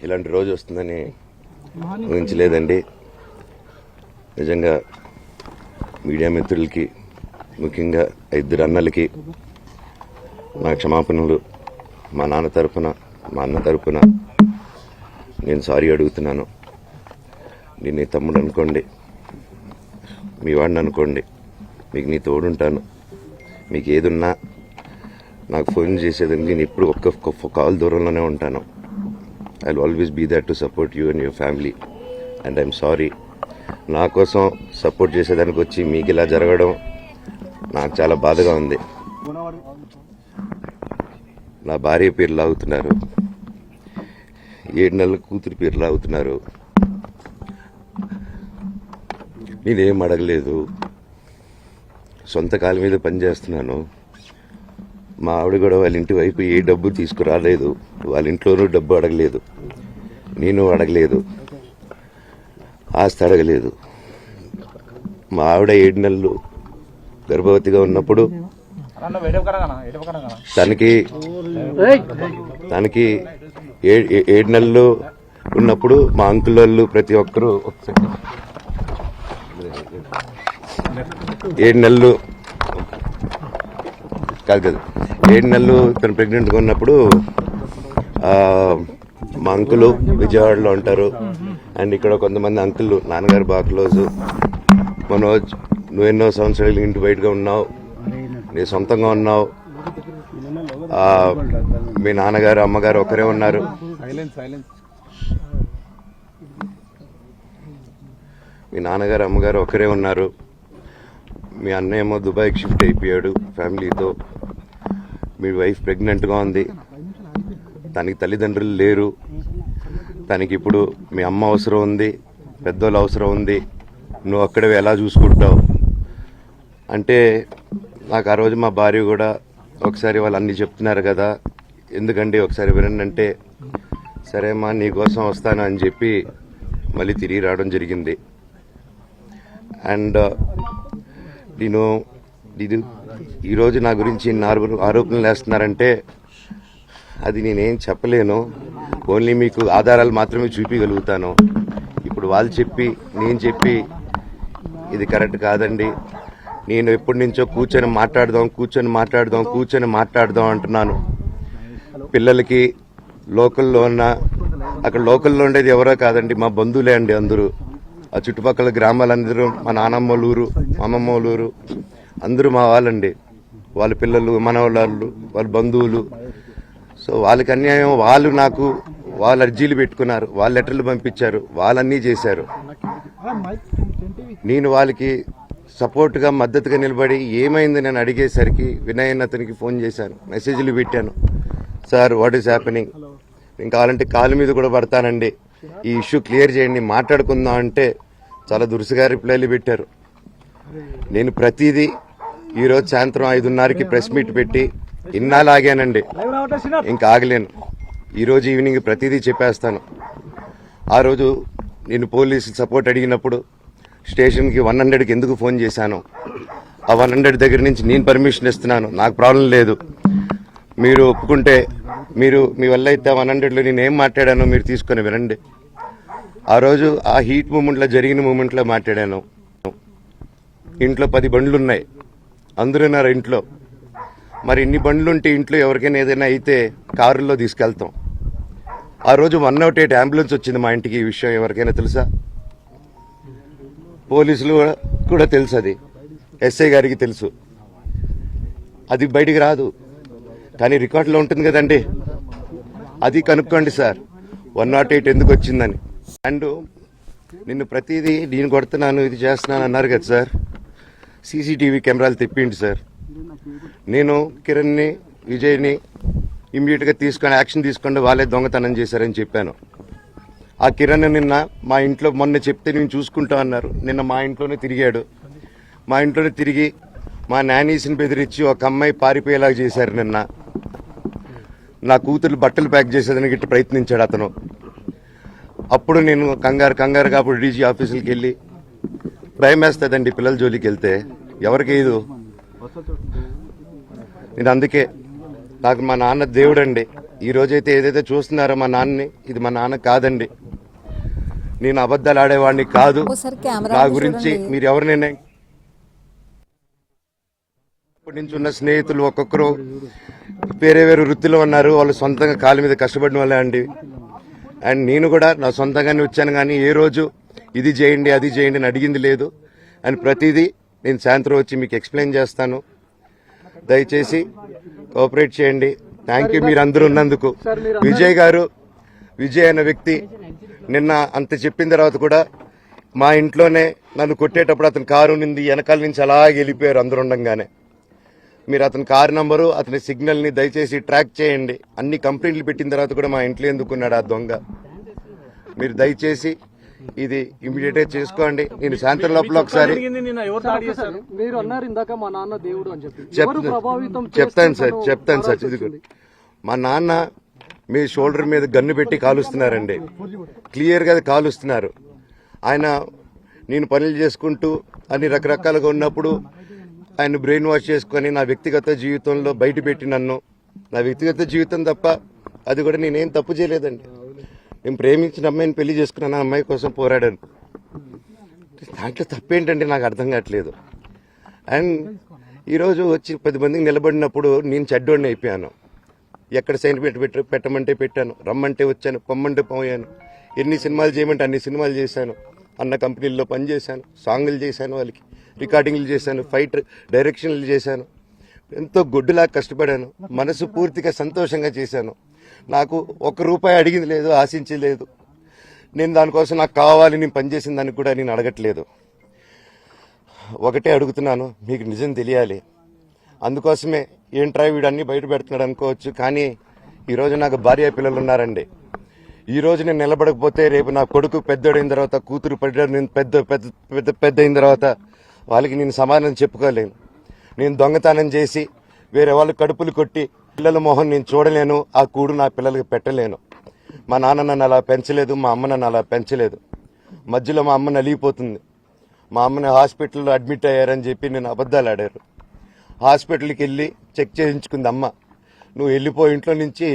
ఇలాంటి రోజు వస్తుందని ఊహించలేదండి. నిజంగా మీడియా మిత్రులకి, ముఖ్యంగా ఇద్దరు అన్నలకి నా క్షమాపణలు. మా నాన్న తరఫున, మా అన్న తరఫున నేను సారీ అడుగుతున్నాను. నేను నీ తమ్ముడు అనుకోండి, మీ వాడిని అనుకోండి, మీకు నీ తోడుంటాను. మీకు ఏదున్నా నాకు ఫోన్ చేసేదానికి నేను ఇప్పుడు ఒక్క కాల్ దూరంలోనే ఉంటాను. I will always be there to support you and your family. And I'm sorry, నా కోసం సపోర్ట్ చేసేదానికి వచ్చి మీకు ఇలా జరగడం నాకు చాలా బాధగా ఉంది. నా భార్య పేరు లాగుతున్నారు, 7 నెలల కూతురు పేరు లాగుతున్నారు. నేనేం అడగలేదు, సొంత కాళ్ళ మీద పనిచేస్తున్నాను. మా ఆవిడ కూడా వాళ్ళ ఇంటి వైపు ఏ డబ్బు తీసుకురాలేదు, వాళ్ళ ఇంట్లోనూ డబ్బు అడగలేదు, నేను అడగలేదు, ఆస్తి అడగలేదు. మా ఆవిడ 7 నెలలు గర్భవతిగా ఉన్నప్పుడు తనకి 7 నెలలు ఉన్నప్పుడు మా అంకుల్ వాళ్ళు ప్రతి ఒక్కరూ 7 నెలలు కాదు 7 నెలలు తను ప్రెగ్నెంట్గా ఉన్నప్పుడు మా అంకులు విజయవాడలో ఉంటారు. అండ్ ఇక్కడ కొంతమంది అంకుళ్ళు నాన్నగారు బాగా క్లోజు. మనోజ్, నువ్వు ఎన్నో సంవత్సరాలు ఇంటి బయటగా ఉన్నావు, నీ సొంతంగా ఉన్నావు. మీ నాన్నగారు అమ్మగారు ఒకరే ఉన్నారు. మీ నాన్నగారు అమ్మగారు ఒకరే ఉన్నారు. మీ అన్నయ్య ఏమో దుబాయ్కి షిఫ్ట్ అయిపోయాడు ఫ్యామిలీతో. మీ వైఫ్ ప్రెగ్నెంట్గా ఉంది, తనకి తల్లిదండ్రులు లేరు. తనకి ఇప్పుడు మీ అమ్మ అవసరం ఉంది, పెద్దోళ్ళు అవసరం ఉంది. నువ్వు అక్కడే ఎలా చూసుకుంటావు అంటే, నాకు ఆ రోజు మా భార్య కూడా ఒకసారి వాళ్ళు అన్నీ చెప్తున్నారు కదా, ఎందుకండి ఒకసారి వినండి అంటే, సరేమ్మా నీకోసం వస్తాను అని చెప్పి మళ్ళీ తిరిగి రావడం జరిగింది. అండ్ నేను ఈరోజు నా గురించి ఆరోపణలు వేస్తున్నారంటే అది నేనేం చెప్పలేను. ఓన్లీ మీకు ఆధారాలు మాత్రమే చూపించగలుగుతాను. ఇప్పుడు వాళ్ళు చెప్పి నేను చెప్పి ఇది కరెక్ట్ కాదండి. నేను ఎప్పటి నుంచో కూర్చొని మాట్లాడదాం అంటున్నాను. పిల్లలకి లోకల్లో అక్కడ లోకల్లో ఉండేది ఎవరో కాదండి, మా బంధువులే అండి అందరూ. ఆ చుట్టుపక్కల గ్రామాలందరూ మా నానమ్మ ఊరు, మా అమ్మమ్మ ఊరు అందరూ మా వాళ్ళండి. వాళ్ళ పిల్లలు, మనవాళ్ళు, వాళ్ళ బంధువులు. సో వాళ్ళకి అన్యాయం, వాళ్ళు అర్జీలు పెట్టుకున్నారు, వాళ్ళు లెటర్లు పంపించారు, వాళ్ళన్నీ చేశారు. నేను వాళ్ళకి సపోర్ట్గా మద్దతుగా నిలబడి ఏమైంది నేను అడిగేసరికి వినయ్ అతనికి ఫోన్ చేశాను, మెసేజ్లు పెట్టాను. సార్ వాట్ ఈస్ హ్యాపెనింగ్, నేను కావాలంటే కాలు మీద కూడా పడతానండి, ఈ ఇష్యూ క్లియర్ చేయండి, మాట్లాడుకుందాం అంటే చాలా దురుసుగా రిప్లైలు పెట్టారు. నేను ప్రతిదీ ఈరోజు సాయంత్రం 5:30కి ప్రెస్ మీట్ పెట్టి ఇన్నాళ్ళు ఆగానండి, ఇంకా ఆగలేను. ఈరోజు ఈవినింగ్ ప్రతిదీ చెప్పేస్తాను. ఆ రోజు నేను పోలీసు సపోర్ట్ అడిగినప్పుడు స్టేషన్కి 100కి ఎందుకు ఫోన్ చేశాను, ఆ 100 దగ్గర నుంచి నేను పర్మిషన్ ఇస్తున్నాను, నాకు ప్రాబ్లం లేదు. మీరు ఒప్పుకుంటే మీ వల్ల అయితే 100లో నేను ఏం మాట్లాడానో మీరు తీసుకొని వినండి. ఆ రోజు ఆ హీట్ మూమెంట్లో జరిగిన మూమెంట్లో మాట్లాడాను. ఇంట్లో 10 బండ్లు ఉన్నాయి, అందరూ ఉన్నారు ఇంట్లో. మరి ఇన్ని బండ్లు ఉంటే ఇంట్లో ఎవరికైనా ఏదైనా అయితే కారుల్లో తీసుకెళ్తాం. ఆ రోజు 108 అంబులెన్స్ వచ్చింది మా ఇంటికి. ఈ విషయం ఎవరికైనా తెలుసా? పోలీసులు కూడా తెలుసు, అది ఎస్ఐ గారికి తెలుసు. అది బయటికి రాదు, కానీ రికార్డులో ఉంటుంది కదండి. అది కనుక్కోండి సార్ 108 ఎందుకు వచ్చిందని. అండ్ నిన్ను ప్రతిదీ నేను కొడుతున్నాను ఇది చేస్తున్నాను అన్నారు కదా సార్, సీసీటీవీ కెమెరాలు తెప్పిండి సార్. నేను కిరణ్ని విజయ్ని ఇమ్మీడియట్గా తీసుకొని యాక్షన్ తీసుకోండి, వాళ్ళే దొంగతనం చేశారని చెప్పాను. ఆ కిరణ్ నిన్న మా ఇంట్లో మొన్న చెప్తే నేను చూసుకుంటా అన్నారు, నిన్న మా ఇంట్లోనే తిరిగాడు. మా ఇంట్లోనే తిరిగి మా నానీస్ని బెదిరించి ఒక అమ్మాయి పారిపోయేలాగా చేశారు. నిన్న నా కూతురు బట్టలు ప్యాక్ చేసేదానికి ఇట్లా ప్రయత్నించాడు అతను. అప్పుడు నేను కంగారుగా అప్పుడు డీజీ ఆఫీసులకి వెళ్ళి భయం వేస్తుందండి పిల్లల జోలికి వెళ్తే, ఎవరికి ఇది. నేను అందుకే నాకు మా నాన్న దేవుడండి. ఈ రోజైతే ఏదైతే చూస్తున్నారో మా నాన్నని, ఇది మా నాన్న కాదండి. నేను అబద్ధాలు ఆడేవాడిని కాదు. నా గురించి మీరు ఎవరినైనా ఇప్పటి నుంచి ఉన్న స్నేహితులు ఒక్కొక్కరు వేరే వృత్తిలో ఉన్నారు, వాళ్ళు సొంతంగా కాళ్ళ మీద కష్టపడిన వాళ్ళే అండి. అండ్ నేను కూడా నా సొంతంగానే వచ్చాను, కానీ ఏ రోజు ఇది చేయండి అది చేయండి అని అడిగింది లేదు. అండ్ ప్రతిదీ నేను సాయంత్రం వచ్చి మీకు ఎక్స్ప్లెయిన్ చేస్తాను. దయచేసి కోఆపరేట్ చేయండి. థ్యాంక్ యూ మీరు అందరూ ఉన్నందుకు. విజయ్ అనే వ్యక్తి నిన్న అంత చెప్పిన తర్వాత కూడా మా ఇంట్లోనే నన్ను కొట్టేటప్పుడు అతని కారు నింది వెనకాల నుంచి అలా వెళ్ళిపోయారు అందరు ఉండంగానే. మీరు అతని కారు నంబరు అతని సిగ్నల్ని దయచేసి ట్రాక్ చేయండి. అన్ని కంప్లైంట్లు పెట్టిన తర్వాత కూడా మా ఇంట్లో ఎందుకున్నాడు ఆ దొంగ, మీరు దయచేసి ఇది ఇమీడియట్ గా చేసుకోండి. నేను సాయంత్రం లోపల ఒకసారి చెప్తాను సార్. ఇది మా నాన్న మీ షోల్డర్ మీద గన్ను పెట్టి కాలుస్తున్నారండి, క్లియర్గా కాలుస్తున్నారు. ఆయన నేను పనులు చేసుకుంటూ అన్ని రకరకాలుగా ఉన్నప్పుడు ఆయన బ్రెయిన్ వాష్ చేసుకొని నా వ్యక్తిగత జీవితంలో బయటపెట్టి నన్ను, నా వ్యక్తిగత జీవితం తప్ప అది కూడా నేనేం తప్పు చేయలేదండి. నేను ప్రేమించిన అమ్మాయిని పెళ్లి చేసుకున్నాను, ఆ అమ్మాయి కోసం పోరాడాను. దాంట్లో తప్పేంటంటే నాకు అర్థం కావట్లేదు. అండ్ ఈరోజు వచ్చి 10 మందికి నిలబడినప్పుడు నేను చెడ్డోడిని అయిపోయాను. ఎక్కడ సైన్ పెట్టమంటే పెట్టాను, రమ్మంటే వచ్చాను, పొమ్మంటే పోయాను. ఎన్ని సినిమాలు చేయమంటే అన్ని సినిమాలు చేశాను. అన్న కంపెనీల్లో పనిచేశాను, సాంగులు చేశాను, వాళ్ళకి రికార్డింగ్లు చేశాను, ఫైట్ డైరెక్షన్లు చేశాను. ఎంతో గొడ్డులాగా కష్టపడాను, మనసు పూర్తిగా సంతోషంగా చేశాను. నాకు ₹1 అడిగింది లేదు, ఆశించలేదు. నేను దానికోసం నాకు కావాలి నేను పనిచేసిన దానికి కూడా నేను అడగట్లేదు. ఒకటే అడుగుతున్నాను, మీకు నిజం తెలియాలి. అందుకోసమే ఏంట్రా వీడు అన్ని బయట పెడుతున్నాడు అనుకోవచ్చు, కానీ ఈరోజు నాకు భార్య పిల్లలు ఉన్నారండి. ఈరోజు నేను నిలబడకపోతే రేపు నా కొడుకు పెద్దోడైన తర్వాత, కూతురు పెద్ద అయిన తర్వాత వాళ్ళకి నేను సమాధానం చెప్పుకోలేను. నేను దొంగతనం చేసి వేరే వాళ్ళు కడుపులు కొట్టి పిల్లల మొహం నేను చూడలేను, ఆ కూడు నా పిల్లలకి పెట్టలేను. మా నాన్న నన్ను అలా పెంచలేదు, మా అమ్మ నన్ను అలా పెంచలేదు. మధ్యలో మా అమ్మ నలిగిపోతుంది. మా అమ్మని హాస్పిటల్లో అడ్మిట్ అయ్యారని చెప్పి నేను అబద్ధాలు ఆడారు. హాస్పిటల్కి వెళ్ళి చెక్ చేయించుకుంది అమ్మ. నువ్వు వెళ్ళిపో ఇంట్లో నుంచి,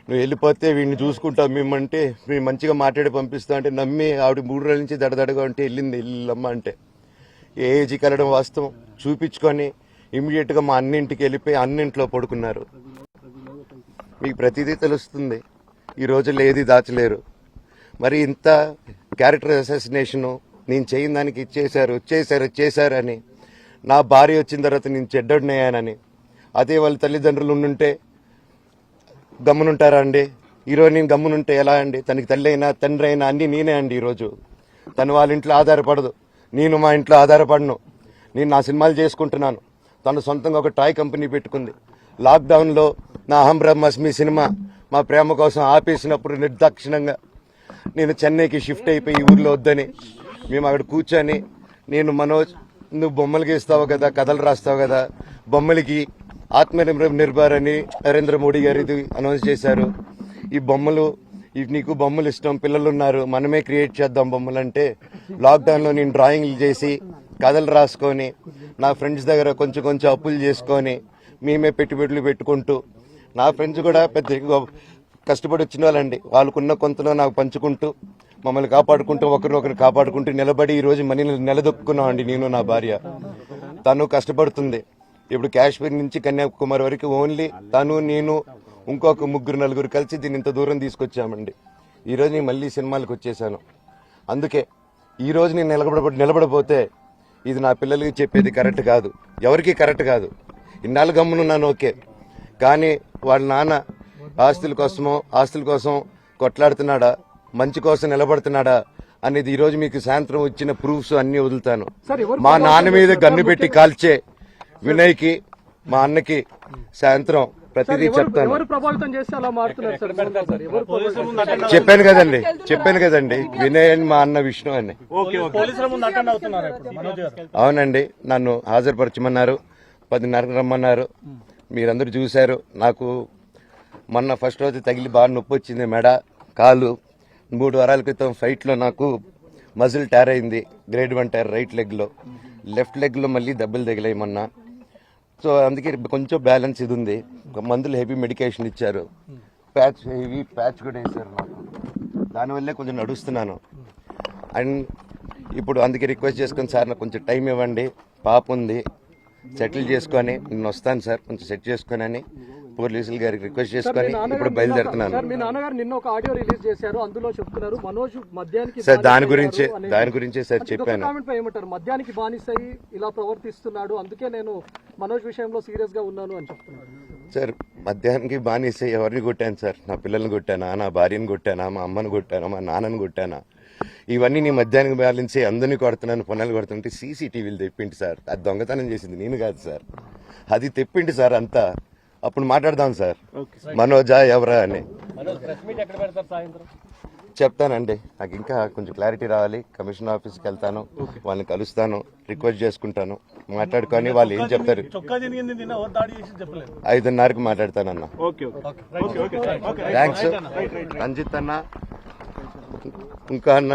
నువ్వు వెళ్ళిపోతే వీడిని చూసుకుంటావు మేమంటే, మేము మంచిగా మాట్లాడి పంపిస్తాం అంటే నమ్మి ఆవిడ 3 రోజుల నుంచి దడదడగా ఉంటే వెళ్ళమ్మ అంటే. ఏ ఏజీకి వెళ్ళడం వాస్తవం చూపించుకొని ఇమీడియట్గా మా అన్నింటికి వెళ్ళిపోయి అన్నింట్లో పడుకున్నారు. మీకు ప్రతిదీ తెలుస్తుంది. ఈ రోజుల్లో ఏది దాచలేరు. మరి ఇంత క్యారెక్టర్ అసాసినేషను నేను చేయని దానికి చేశారు అని, నా భార్య వచ్చిన తర్వాత నేను చెడ్డోడినయ్యానని, అదే వాళ్ళ తల్లిదండ్రులు ఉండుంటే గమ్మునుంటారా అండి? ఈరోజు నేను గమ్మునుంటే ఎలా అండి? తనకి తల్లి అయినా తండ్రి అయినా అన్నీ నేనే అండి. ఈరోజు తను వాళ్ళ ఇంట్లో ఆధారపడదు, నేను మా ఇంట్లో ఆధారపడను. నేను నా సినిమాలు చేసుకుంటున్నాను. తను సొంతంగా ఒక టాయ్ కంపెనీ పెట్టుకుంది. లాక్డౌన్లో నా అహం బ్రహ్మాస్మి సినిమా మా ప్రేమ కోసం ఆపేసినప్పుడు నిర్దాక్షిణంగా నేను చెన్నైకి షిఫ్ట్ అయిపోయి ఈ ఊర్లో వద్దని మేము అక్కడ కూర్చొని, నేను మనోజ్ నువ్వు బొమ్మలు గీస్తావు కదా, కథలు రాస్తావు కదా, బొమ్మలకి ఆత్మనిర్భర్ అని నరేంద్ర మోడీ గారు ఇది అనౌన్స్ చేశారు. ఈ బొమ్మలు నీకు బొమ్మలు ఇష్టం, పిల్లలు ఉన్నారు, మనమే క్రియేట్ చేద్దాం బొమ్మలు అంటే, లాక్డౌన్లో నేను డ్రాయింగ్లు చేసి కథలు రాసుకొని నా ఫ్రెండ్స్ దగ్గర కొంచెం అప్పులు చేసుకొని మేమే పెట్టుబడులు పెట్టుకుంటూ, నా ఫ్రెండ్స్ కూడా పెద్ద కష్టపడి వచ్చిన వాళ్ళండి, వాళ్ళకున్న కొంతలో నాకు పంచుకుంటూ మమ్మల్ని కాపాడుకుంటూ ఒకరినొకరు కాపాడుకుంటూ నిలబడి ఈరోజు మనీని నిలదొక్కున్నామండి. నేను నా భార్య, తను కష్టపడుతుంది. ఇప్పుడు కాశ్మీర్ నుంచి కన్యాకుమారి వరకు ఓన్లీ తను నేను ఇంకొక 3-4 కలిసి దీన్ని ఇంత దూరం తీసుకొచ్చామండి. ఈరోజు నేను మళ్ళీ సినిమాలకు వచ్చేసాను. అందుకే ఈరోజు నేను నిలబడపోతే ఇది నా పిల్లలకి చెప్పేది కరెక్ట్ కాదు, ఎవరికి కరెక్ట్ కాదు. ఇన్నాళ్ళు గమ్మునున్నాను ఓకే, కానీ వాళ్ళ నాన్న ఆస్తుల కోసం కొట్లాడుతున్నాడా, మంచి కోసం నిలబడుతున్నాడా అనేది ఈ రోజు మీకు సాయంత్రం వచ్చిన ప్రూఫ్స్ అన్ని వదులుతాను. మా నాన్న మీద గన్ను పెట్టి కాల్చే వినయ్కి, మా అన్నకి సాయంత్రం ప్రతిదీ చెప్తాను. చెప్పాను కదండి వినయ్ అని మా అన్న విష్ణు అని. అవునండి, నన్ను హాజరుపరచమన్నారు, 10:30కి రమ్మన్నారు. మీరందరూ చూశారు. నాకు మొన్న ఫస్ట్ రోజు తగిలి బాగా నొప్పి వచ్చింది, మెడ, కాలు. 3 వారాల క్రితం ఫైట్లో నాకు మజిల్ టైర్ అయింది, గ్రేడ్ 1 టైర్ రైట్ లెగ్లో. లెఫ్ట్ లెగ్లో మళ్ళీ దెబ్బలు తగిలాయి మొన్న. సో అందుకే కొంచెం బ్యాలెన్స్ ఇది ఉంది. మందులు హెవీ మెడికేషన్ ఇచ్చారు, హెవీ ప్యాచ్ కూడా వేశారు నాకు. దానివల్లే కొంచెం నడుస్తున్నాను. అండ్ ఇప్పుడు అందుకే రిక్వెస్ట్ చేసుకుని, సార్ నాకు కొంచెం టైం ఇవ్వండి, పాప ఉంది, సెటిల్ చేసుకొని నేను వస్తాను సార్, కొంచెం సెట్ చేసుకొని అని పోలీసులు గారికి రిక్వెస్ట్ చేసుకొని ఇప్పుడు బయలుదేరుతున్నాను. మీ నాన్నగారు నిన్న ఒక ఆడియో రిలీజ్ చేశారు, అందులో చెప్తున్నారు మనోజ్ మద్యానికి సార్ దాని గురించే సార్ చెప్పాను. ఏమంటారు, మద్యానికి బానిసై ఇలా ప్రవర్తిస్తున్నాడు, అందుకే నేను మనోజ్ విషయంలో సీరియస్ గా ఉన్నాను అని చెప్తున్నాడు. సార్ మద్యానికి బానిసై ఎవరిని కొట్టాను సార్? నా పిల్లల్ని కొట్టానా, నా భార్యను కొట్టానా, మా అమ్మని కొట్టానా, మా నాన్నని కొట్టానా? ఇవన్నీ నీ మద్యానికి బ్యాలెన్స్ అందరినీ కొడుతున్నాను, పొన్నాలు కొడుతుంటే సీసీటీవీలు తెప్పిండి సార్. అది దొంగతనం చేసింది నేను కాదు సార్, అది తెప్పిండి సార్ అంతా. అప్పుడు మాట్లాడదాం సార్, మనోజా ఎవరా అని చెప్తానండి. నాకు ఇంకా కొంచెం క్లారిటీ రావాలి. కమిషన్ ఆఫీస్కి వెళ్తాను, వాళ్ళని కలుస్తాను, రిక్వెస్ట్ చేసుకుంటాను, మాట్లాడుకొని వాళ్ళు ఏం చెప్తారు. 5:30కి మాట్లాడతానన్న. థ్యాంక్స్ రంజిత్ అన్న, ఇంకా అన్న,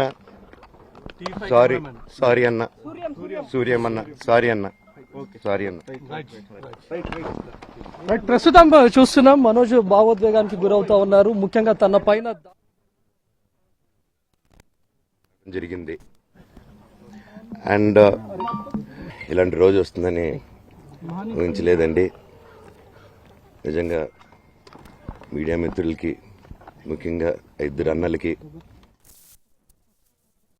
సారీ అన్న, సూర్యం అన్న, సారీ అన్న. ప్రస్తుతం చూస్తున్నాం మనోజ్ భావోద్వేగానికి గురవుతా ఉన్నారు. ముఖ్యంగా తన పైన జరిగింది. అండ్ ఇలాంటి రోజు వస్తుందని ఊహించలేదండి. నిజంగా మీడియా మిత్రులకి, ముఖ్యంగా 2 అన్నలకి